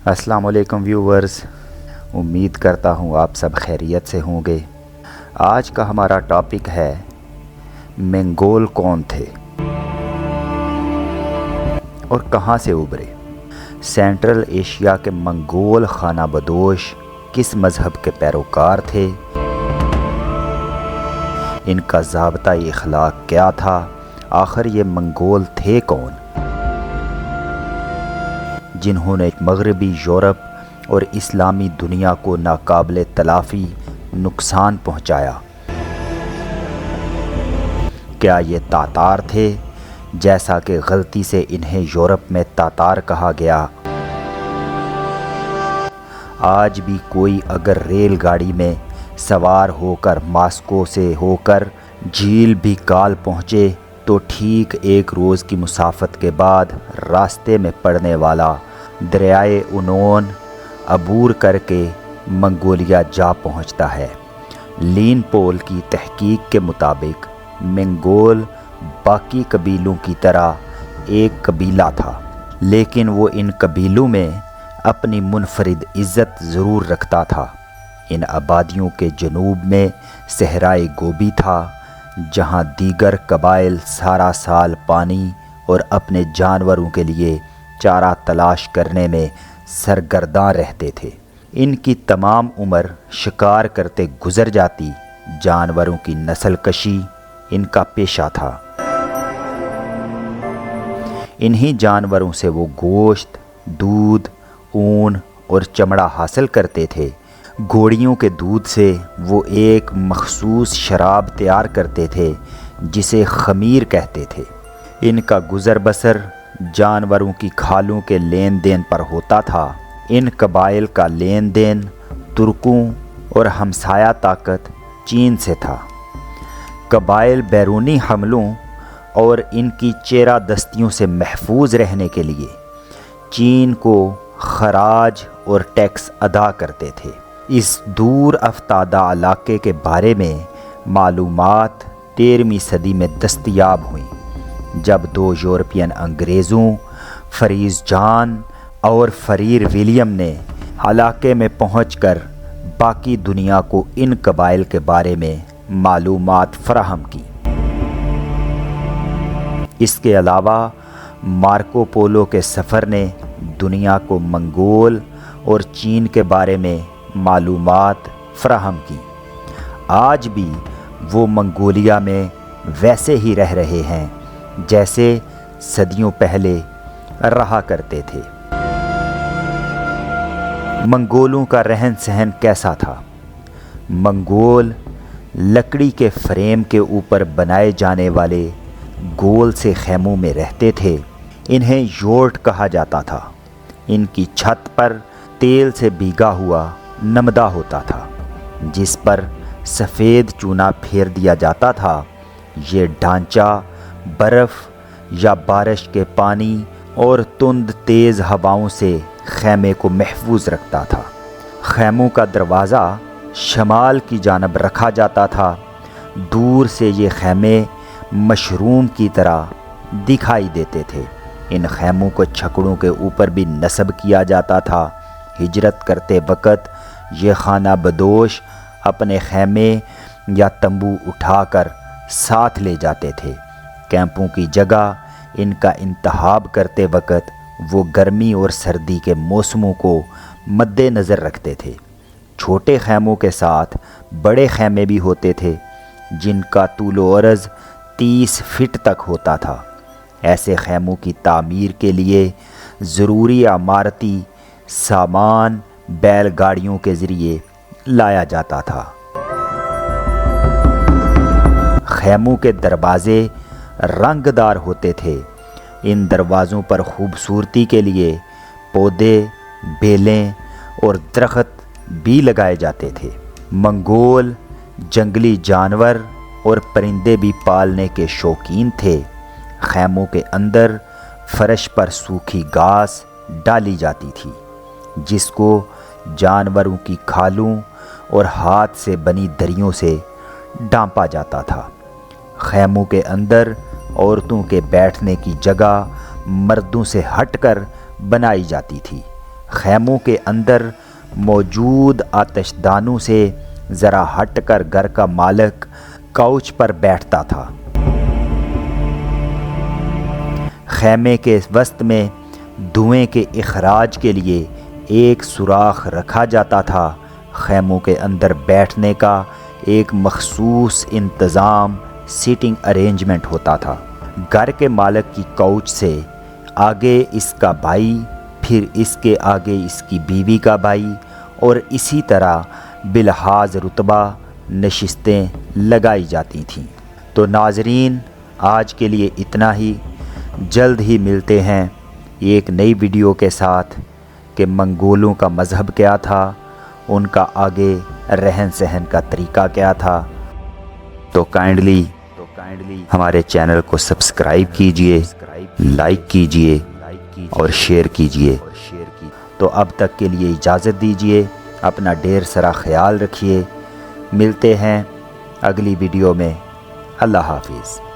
السلام علیکم ویورز، امید کرتا ہوں آپ سب خیریت سے ہوں گے۔ آج کا ہمارا ٹاپک ہے منگول کون تھے اور کہاں سے ابھرے۔ سینٹرل ایشیا کے منگول خانہ بدوش کس مذہب کے پیروکار تھے؟ ان کا ضابطۂ اخلاق کیا تھا؟ آخر یہ منگول تھے کون جنہوں نے مغربی یورپ اور اسلامی دنیا کو ناقابل تلافی نقصان پہنچایا؟ کیا یہ تاتار تھے جیسا کہ غلطی سے انہیں یورپ میں تاتار کہا گیا؟ آج بھی کوئی اگر ریل گاڑی میں سوار ہو کر ماسکو سے ہو کر جھیل بیکال پہنچے تو ٹھیک ایک روز کی مسافت کے بعد راستے میں پڑنے والا دریائے اونون عبور کر کے منگولیا جا پہنچتا ہے۔ لین پول کی تحقیق کے مطابق منگول باقی قبیلوں کی طرح ایک قبیلہ تھا، لیکن وہ ان قبیلوں میں اپنی منفرد عزت ضرور رکھتا تھا۔ ان آبادیوں کے جنوب میں صحرائے گوبی تھا، جہاں دیگر قبائل سارا سال پانی اور اپنے جانوروں کے لیے چارہ تلاش کرنے میں سرگرداں رہتے تھے۔ ان کی تمام عمر شکار کرتے گزر جاتی۔ جانوروں کی نسل کشی ان کا پیشہ تھا۔ انہی جانوروں سے وہ گوشت، دودھ، اون اور چمڑا حاصل کرتے تھے۔ گھوڑیوں کے دودھ سے وہ ایک مخصوص شراب تیار کرتے تھے جسے خمیر کہتے تھے۔ ان کا گزر بسر جانوروں کی کھالوں کے لین دین پر ہوتا تھا۔ ان قبائل کا لین دین ترکوں اور ہمسایہ طاقت چین سے تھا۔ قبائل بیرونی حملوں اور ان کی چیرہ دستیوں سے محفوظ رہنے کے لیے چین کو خراج اور ٹیکس ادا کرتے تھے۔ اس دور افتادہ علاقے کے بارے میں معلومات 13ویں صدی میں دستیاب ہوئیں، جب دو یورپین انگریزوں فریز جان اور فریر ولیم نے علاقے میں پہنچ کر باقی دنیا کو ان قبائل کے بارے میں معلومات فراہم کی۔ اس کے علاوہ مارکو پولو کے سفر نے دنیا کو منگول اور چین کے بارے میں معلومات فراہم کی۔ آج بھی وہ منگولیا میں ویسے ہی رہ رہے ہیں جیسے صدیوں پہلے رہا کرتے تھے۔ منگولوں کا رہن سہن کیسا تھا؟ منگول لکڑی کے فریم کے اوپر بنائے جانے والے گول سے خیموں میں رہتے تھے۔ انہیں یورٹ کہا جاتا تھا۔ ان کی چھت پر تیل سے بھیگا ہوا نمدہ ہوتا تھا جس پر سفید چونا پھیر دیا جاتا تھا۔ یہ ڈھانچہ برف یا بارش کے پانی اور تند تیز ہواؤں سے خیمے کو محفوظ رکھتا تھا۔ خیموں کا دروازہ شمال کی جانب رکھا جاتا تھا۔ دور سے یہ خیمے مشروم کی طرح دکھائی دیتے تھے۔ ان خیموں کو چھکڑوں کے اوپر بھی نصب کیا جاتا تھا۔ ہجرت کرتے وقت یہ خانہ بدوش اپنے خیمے یا تمبو اٹھا کر ساتھ لے جاتے تھے۔ کیمپوں کی جگہ ان کا انتخاب کرتے وقت وہ گرمی اور سردی کے موسموں کو مد نظر رکھتے تھے۔ چھوٹے خیموں کے ساتھ بڑے خیمے بھی ہوتے تھے جن کا طول و عرض 30 فٹ تک ہوتا تھا۔ ایسے خیموں کی تعمیر کے لیے ضروری عمارتی سامان بیل گاڑیوں کے ذریعے لایا جاتا تھا۔ خیموں کے دروازے رنگ دار ہوتے تھے۔ ان دروازوں پر خوبصورتی کے لیے پودے، بیلیں اور درخت بھی لگائے جاتے تھے۔ منگول جنگلی جانور اور پرندے بھی پالنے کے شوقین تھے۔ خیموں کے اندر فرش پر سوکھی گھاس ڈالی جاتی تھی جس کو جانوروں کی کھالوں اور ہاتھ سے بنی دریوں سے ڈھانپا جاتا تھا۔ خیموں کے اندر عورتوں کے بیٹھنے کی جگہ مردوں سے ہٹ کر بنائی جاتی تھی۔ خیموں کے اندر موجود آتش دانوں سے ذرا ہٹ کر گھر کا مالک کوچ پر بیٹھتا تھا۔ خیمے کے وسط میں دھوئیں کے اخراج کے لیے ایک سوراخ رکھا جاتا تھا۔ خیموں کے اندر بیٹھنے کا ایک مخصوص انتظام سیٹنگ ارینجمنٹ ہوتا تھا۔ گھر کے مالک کی کوچ سے آگے اس کا بھائی، پھر اس کے آگے اس کی بیوی کا بھائی، اور اسی طرح بلحاظ رتبہ نشستیں لگائی جاتی تھیں۔ تو ناظرین، آج کے لیے اتنا ہی۔ جلد ہی ملتے ہیں ایک نئی ویڈیو کے ساتھ کہ منگولوں کا مذہب کیا تھا، ان کا آگے رہن سہن کا طریقہ کیا تھا۔ تو کائنڈلی ہمارے چینل کو سبسکرائب کیجئے، لائک کیجئے اور شیئر کیجئے۔ تو اب تک کے لیے اجازت دیجئے، اپنا ڈھیر سارا خیال رکھیے۔ ملتے ہیں اگلی ویڈیو میں۔ اللہ حافظ۔